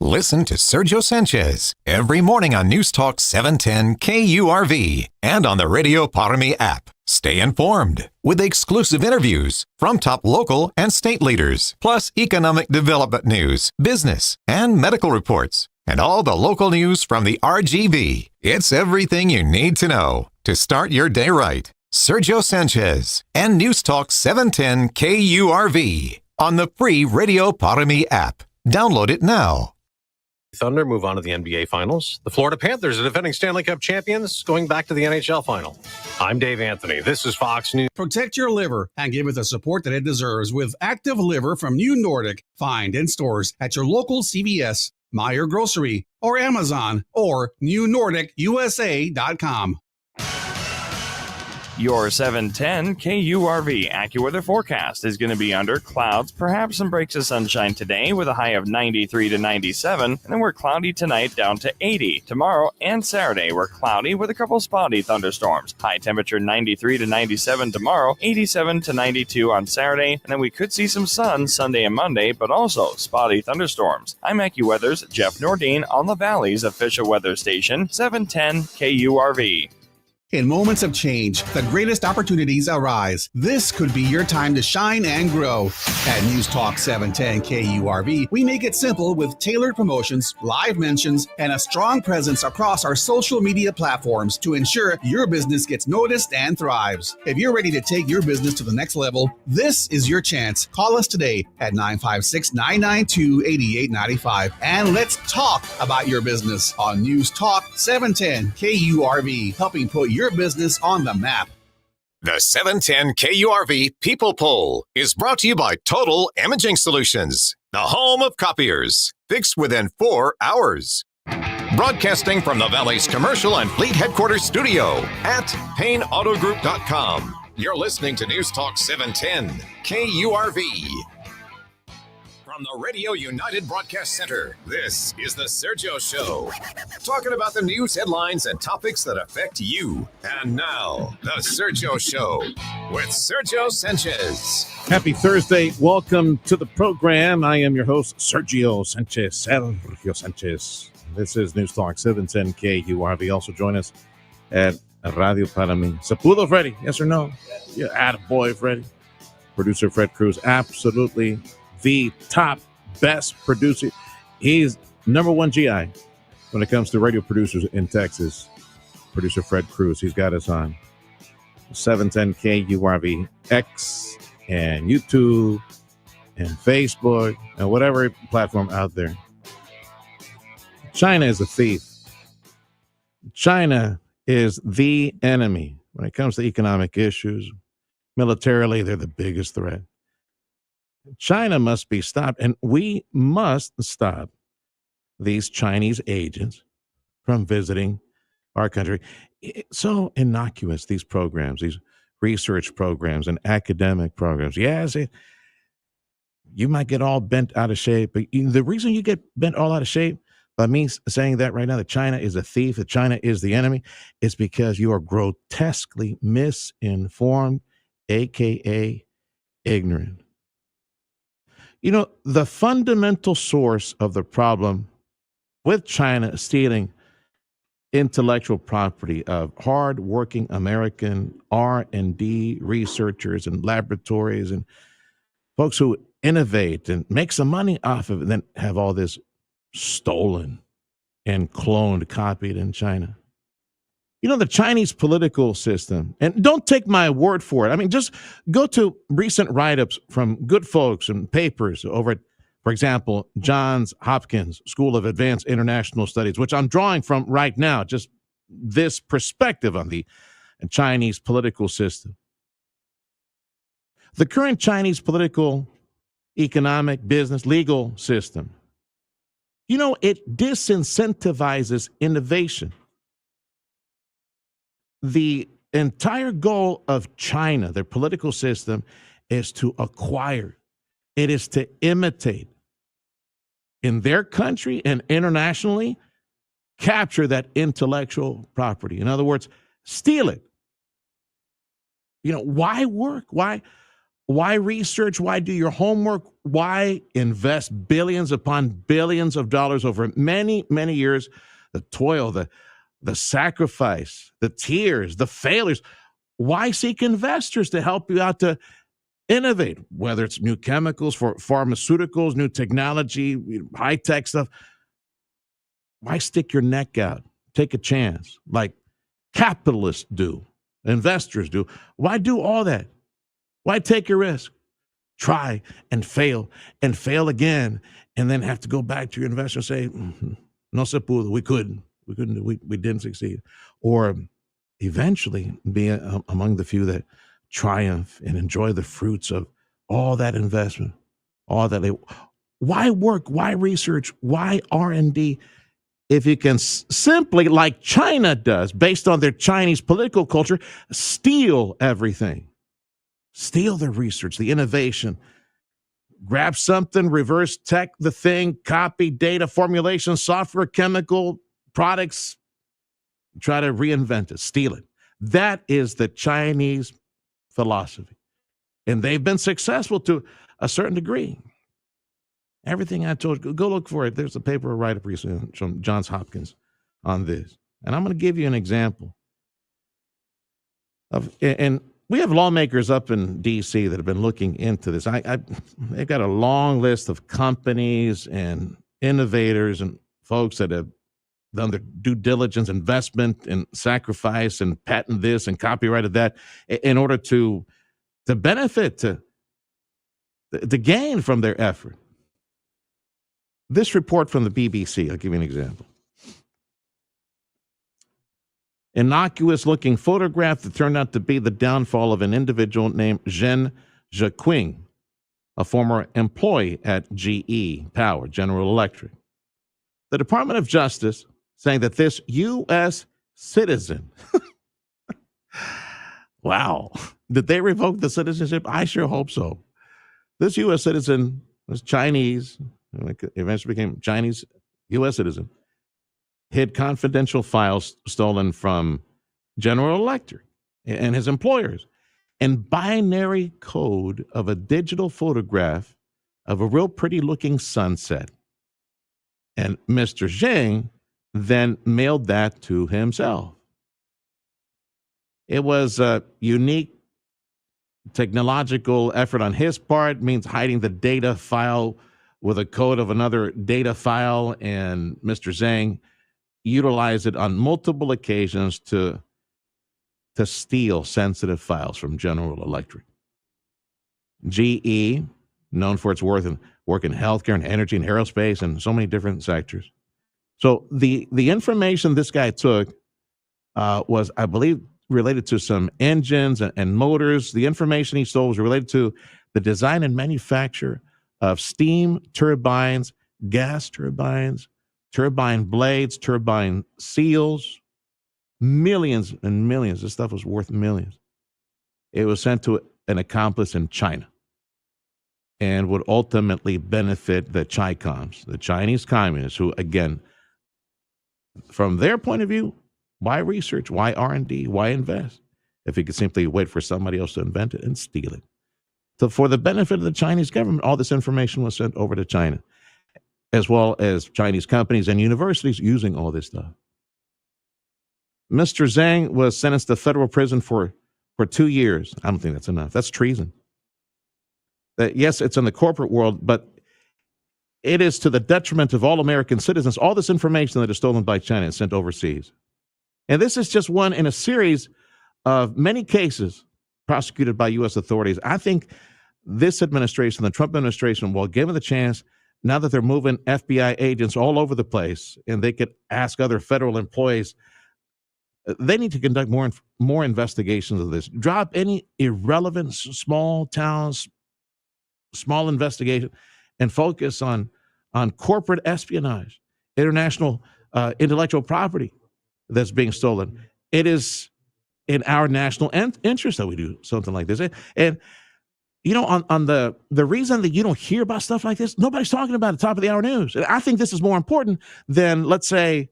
Listen to Sergio Sanchez every morning on News Talk 710 KURV and on the Radio Parami app. Stay informed with exclusive interviews from top local and state leaders, plus economic development news, business, and medical reports, and all the local news from the RGV. It's everything you need to know to start your day right. Sergio Sanchez and News Talk 710 KURV on the free Radio Parami app. Download it now. Thunder move on to the NBA Finals. The Florida Panthers are defending Stanley Cup champions, going back to the NHL Final. I'm Dave Anthony. This is Fox News. Protect your liver and give it the support that it deserves with Active Liver from New Nordic. Find in stores at your local CVS, Meijer Grocery, or Amazon, or newnordicusa.com. Your 710 KURV AccuWeather forecast is going to be under clouds, perhaps some breaks of sunshine today with a high of 93 to 97, and then we're cloudy tonight down to 80. Tomorrow and Saturday, we're cloudy with a couple spotty thunderstorms. High temperature 93 to 97 tomorrow, 87 to 92 on Saturday, and then we could see some sun Sunday and Monday, but also spotty thunderstorms. I'm AccuWeather's Jeff Nordine on the Valley's official weather station, 710 KURV. In moments of change, the greatest opportunities arise. This could be your time to shine and grow. At News Talk 710 KURV, we make it simple with tailored promotions, live mentions, and a strong presence across our social media platforms to ensure your business gets noticed and thrives. If you're ready to take your business to the next level, this is your chance. Call us today at 956-992-8895 and let's talk about your business on News Talk 710 KURV, helping put your business on the map. The 710 KURV People Poll is brought to you by Total Imaging Solutions, the home of copiers, fixed within 4 hours. Broadcasting from the Valley's commercial and fleet headquarters studio at PayneAutoGroup.com. You're listening to News Talk 710 KURV. From the Radio United Broadcast Center, this is the Sergio Show. Talking about the news headlines and topics that affect you. And now, the Sergio Show with Sergio Sanchez. Happy Thursday. Welcome to the program. I am your host, Sergio Sanchez. This is News Talk 710 KURV. Also join us at Radio Parami. Sapudo Freddy, yes or no? Yeah, attaboy Freddy. Producer Fred Cruz, absolutely the top best producer. He's number one GI when it comes to radio producers in Texas. Producer Fred Cruz. He's got us on 710 KURV X and YouTube and Facebook and whatever platform out there. China is a thief. China is the enemy when it comes to economic issues. Militarily, they're the biggest threat. China must be stopped, and we must stop these Chinese agents from visiting our country. It's so innocuous, these programs, these research programs and academic programs. Yes, you might get all bent out of shape, but the reason you get bent all out of shape by me saying that right now, that China is a thief, that China is the enemy, is because you are grotesquely misinformed, a.k.a. ignorant. You know, the fundamental source of the problem with China stealing intellectual property of hard-working American R&D researchers and laboratories and folks who innovate and make some money off of it and then have all this stolen and cloned, copied in China. You know, the Chinese political system, and don't take my word for it. I mean, just go to recent write-ups from good folks and papers over at, for example, Johns Hopkins School of Advanced International Studies, which I'm drawing from right now, just this perspective on the Chinese political system. The current Chinese political, economic, business, legal system, you know, it disincentivizes innovation. The entire goal of China, their political system, is to acquire. It is to imitate. In their country and internationally, capture that intellectual property. In other words, steal it. You know, why work? Why Why research? Why do your homework? Why invest billions upon billions of dollars over many, many years? The toil, the sacrifice, the tears, the failures. Why seek investors to help you out to innovate, whether it's new chemicals for pharmaceuticals, new technology, high-tech stuff? Why stick your neck out? Take a chance like capitalists do, investors do. Why do all that? Why take a risk? Try and fail again, and then have to go back to your investor and say, no se pudo, we didn't succeed. Or eventually be among the few that triumph and enjoy the fruits of all that investment, all that why work? Why research? Why R&D? If you can simply, like China does, based on their Chinese political culture, steal everything. Steal the research, the innovation, grab something, reverse tech the thing, copy data, formulation, software, chemical products, try to reinvent it, steal it. That is the Chinese philosophy. And they've been successful to a certain degree. Everything I told you, go look for it. There's a paper I write up recently from Johns Hopkins on this. And I'm going to give you an example of, and we have lawmakers up in D.C. that have been looking into this. They've got a long list of companies and innovators and folks that have done their due diligence, investment, and sacrifice, and patent this and copyrighted that in order to benefit, to gain from their effort. This report from the BBC, I'll give you an example. Innocuous-looking photograph that turned out to be the downfall of an individual named Zhen Zheqing, a former employee at GE Power, General Electric. The Department of Justice saying that this U.S. citizen, wow, did they revoke the citizenship? I sure hope so. This U.S. citizen was Chinese, eventually became Chinese U.S. citizen, hid confidential files stolen from General Electric and his employers, and binary code of a digital photograph of a real pretty looking sunset. And Mr. Zheng then mailed that to himself. It was a unique technological effort on his part, means hiding the data file with a code of another data file, and Mr. Zheng utilized it on multiple occasions to steal sensitive files from General Electric. GE, known for its work in healthcare and energy and aerospace and so many different sectors. So the information this guy took was, I believe, related to some engines and motors. The information he stole was related to the design and manufacture of steam turbines, gas turbines, turbine blades, turbine seals, millions and millions. This stuff was worth millions. It was sent to an accomplice in China and would ultimately benefit the Chi-Coms, the Chinese communists, who, again, from their point of view, why research? Why R&D? Why invest? If you could simply wait for somebody else to invent it and steal it. So for the benefit of the Chinese government, all this information was sent over to China, as well as Chinese companies and universities using all this stuff. Mr. Zhang was sentenced to federal prison for 2 years. I don't think that's enough. That's treason. Yes, it's in the corporate world, but it is to the detriment of all American citizens. All this information that is stolen by China is sent overseas. And this is just one in a series of many cases prosecuted by U.S. authorities. I think this administration, the Trump administration, while given the chance, now that they're moving FBI agents all over the place and they could ask other federal employees, they need to conduct more investigations of this. Drop any irrelevant small towns, small investigation, and focus on corporate espionage, international intellectual property that's being stolen. It is in our national interest that we do something like this. And you know, on the reason that you don't hear about stuff like this, nobody's talking about it, top of the hour news. And I think this is more important than, let's say,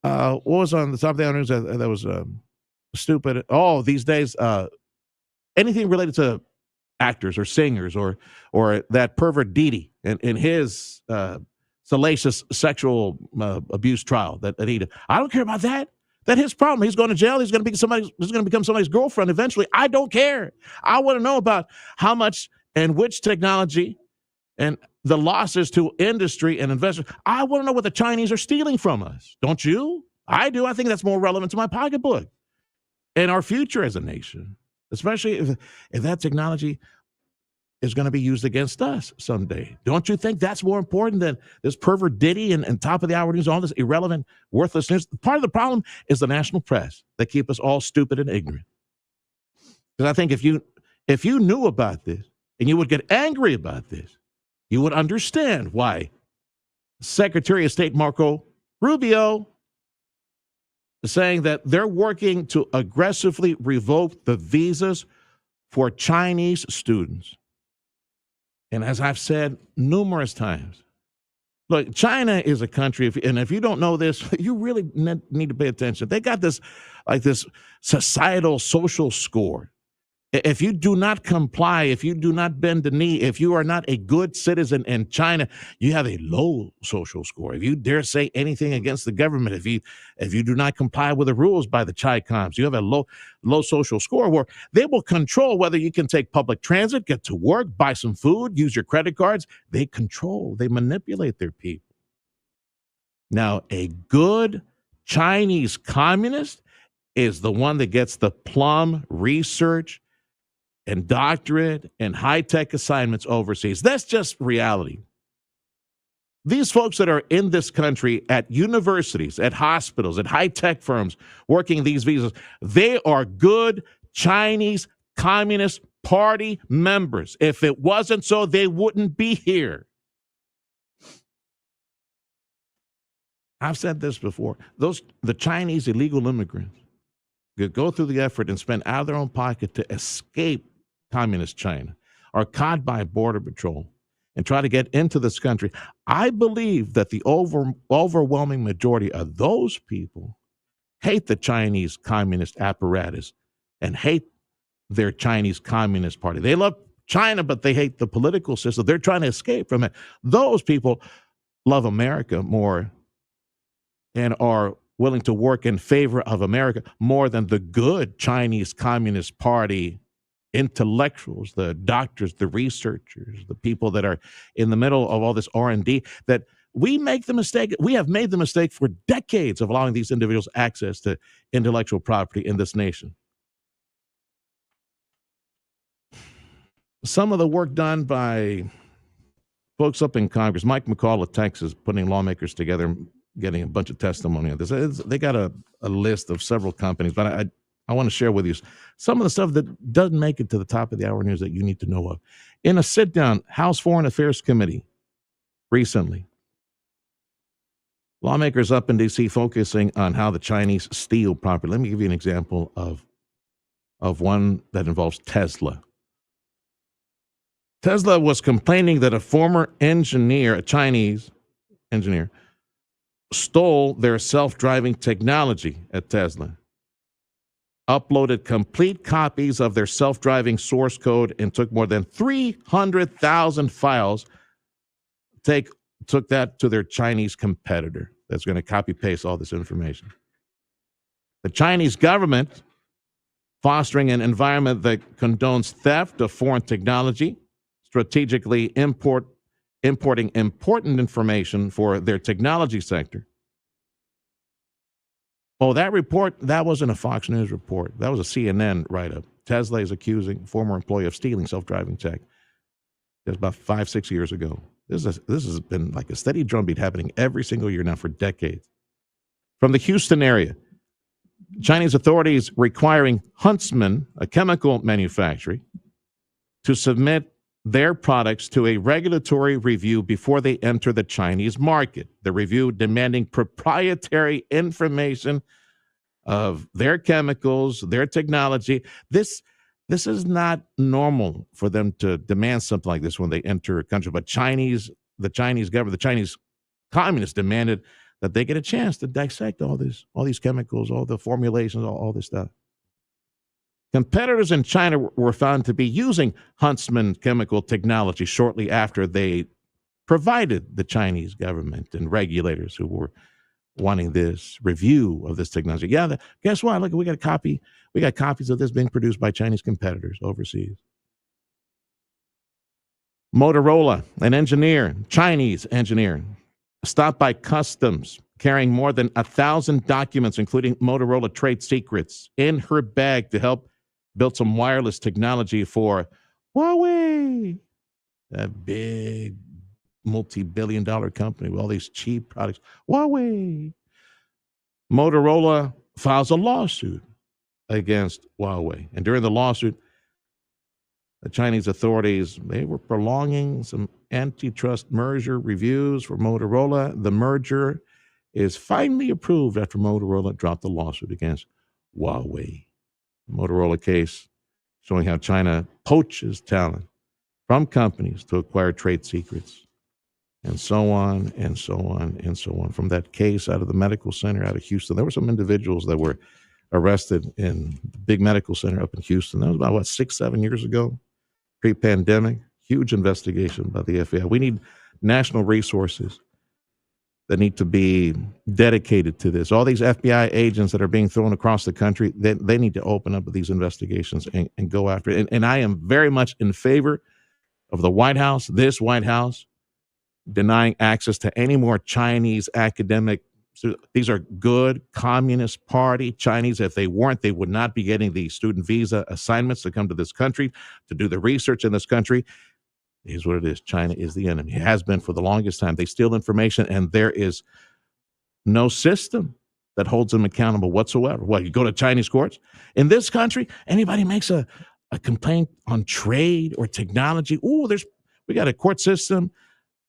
what was on the top of the hour news that was stupid. Oh, these days, anything related to actors or singers or that pervert Didi in his salacious sexual abuse trial that he did. I don't care about that. That's his problem. He's going to jail. He's going to become somebody's girlfriend eventually. I don't care. I want to know about how much and which technology and the losses to industry and investors. I want to know what the Chinese are stealing from us. Don't you? I do. I think that's more relevant to my pocketbook and our future as a nation, especially if that technology is going to be used against us someday. Don't you think that's more important than this pervert Diddy and top of the hour news, all this irrelevant, worthless news? Part of the problem is the national press that keep us all stupid and ignorant. Because I think if you knew about this and you would get angry about this, you would understand why Secretary of State Marco Rubio is saying that they're working to aggressively revoke the visas for Chinese students. And as I've said numerous times, look, China is a country, and if you don't know this, you really need to pay attention. They got this societal social score. If you do not comply, if you do not bend the knee, if you are not a good citizen in China, you have a low social score. If you dare say anything against the government, if you do not comply with the rules by the Chi Coms, you have a low social score where they will control whether you can take public transit, get to work, buy some food, use your credit cards. They manipulate their people. Now, a good Chinese communist is the one that gets the plum research and doctorate and high-tech assignments overseas. That's just reality. These folks that are in this country at universities, at hospitals, at high-tech firms working these visas, they are good Chinese Communist Party members. If it wasn't so, they wouldn't be here. I've said this before. The Chinese illegal immigrants could go through the effort and spend out of their own pocket to escape communist China, are caught by Border Patrol and try to get into this country. I believe that the overwhelming majority of those people hate the Chinese communist apparatus and hate their Chinese Communist Party. They love China, but they hate the political system. They're trying to escape from it. Those people love America more and are willing to work in favor of America more than the good Chinese Communist Party intellectuals, the doctors, the researchers, the people that are in the middle of all this R&D, that we have made the mistake for decades of allowing these individuals access to intellectual property in this nation. Some of the work done by folks up in Congress, Mike McCall of Texas, putting lawmakers together, getting a bunch of testimony on this. They got a list of several companies, but I want to share with you some of the stuff that doesn't make it to the top of the hour news that you need to know of. In a sit-down House Foreign Affairs Committee recently, lawmakers up in D.C. focusing on how the Chinese steal property. Let me give you an example of one that involves Tesla. Tesla was complaining that a former engineer, a Chinese engineer, stole their self-driving technology at Tesla, uploaded complete copies of their self-driving source code, and took more than 300,000 files, took that to their Chinese competitor that's going to copy-paste all this information. The Chinese government, fostering an environment that condones theft of foreign technology, strategically importing important information for their technology sector. Oh, that report, that wasn't a Fox News report. That was a CNN write-up. Tesla is accusing former employee of stealing self-driving tech. It was about 5-6 years ago. This has been like a steady drumbeat happening every single year now for decades. From the Houston area, Chinese authorities requiring Huntsman, a chemical manufacturer, to submit their products to a regulatory review before they enter the Chinese market. The review demanding proprietary information of their chemicals, their technology. This is not normal for them to demand something like this when they enter a country. But the Chinese government, the Chinese communists demanded that they get a chance to dissect all these chemicals, all the formulations, all this stuff. Competitors in China were found to be using Huntsman chemical technology shortly after they provided the Chinese government and regulators who were wanting this review of this technology. Yeah, guess what? Look, we got a copy. We got copies of this being produced by Chinese competitors overseas. Motorola, an engineer, Chinese engineer, stopped by customs carrying more than 1,000 documents, including Motorola trade secrets, in her bag to help build some wireless technology for Huawei, that big multi-billion-dollar company with all these cheap products. Huawei. Motorola files a lawsuit against Huawei. And during the lawsuit, the Chinese authorities, they were prolonging some antitrust merger reviews for Motorola. The merger is finally approved after Motorola dropped the lawsuit against Huawei. The Motorola case showing how China poaches talent from companies to acquire trade secrets, and so on, and so on, and so on. From that case out of the medical center out of Houston, there were some individuals that were arrested in the big medical center up in Houston. That was about, 6-7 years ago, pre-pandemic. Huge investigation by the FBI. We need national resources that need to be dedicated to this. All these FBI agents that are being thrown across the country, they need to open up these investigations and go after it. And I am very much in favor of the White House, this White House, denying access to any more Chinese academic. So these are good Communist Party Chinese. If they weren't, they would not be getting the student visa assignments to come to this country, to do the research in this country. Here's what it is. China is the enemy. It has been for the longest time. They steal information, and there is no system that holds them accountable whatsoever. Well, you go to Chinese courts. In this country, anybody makes a complaint on trade or technology, we got a court system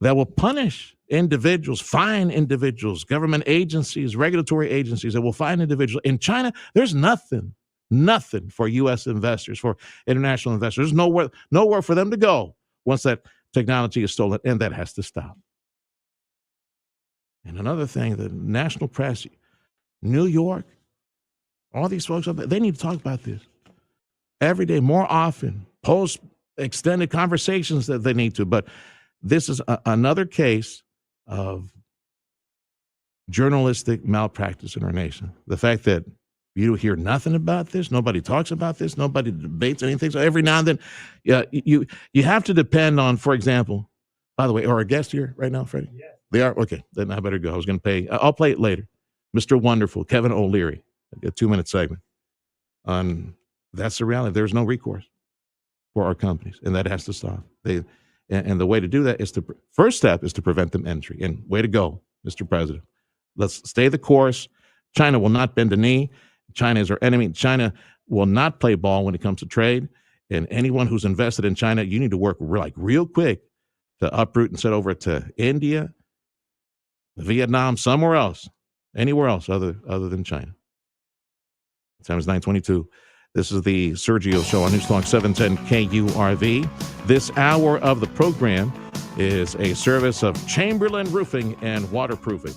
that will punish individuals, fine individuals, government agencies, regulatory agencies that will fine individuals. In China, there's nothing for U.S. investors, for international investors. There's nowhere for them to go once that technology is stolen, and that has to stop. And another thing, the national press, New York, all these folks up there, they need to talk about this every day, more often, post extended conversations that they need to. But this is another case of journalistic malpractice in our nation. The fact that you hear nothing about this, nobody talks about this, nobody debates anything. So every now and then, you have to depend on, for example, by the way, are our guests here right now, Freddie? Yeah. They are? Okay, then I better go. I was going to pay. I'll play it later. Mr. Wonderful, Kevin O'Leary, a 2-minute segment on that's the reality. There's no recourse for our companies, and that has to stop. And the way to do that is first step is to prevent them entry. And way to go, Mr. President. Let's stay the course. China will not bend a knee. China is our enemy. China will not play ball when it comes to trade. And anyone who's invested in China, you need to work real quick to uproot and set over to India, Vietnam, somewhere else, anywhere else other than China. Time is 9:22. This is the Sergio Show on News Talk 710 KURV. This hour of the program is a service of Chamberlain Roofing and Waterproofing.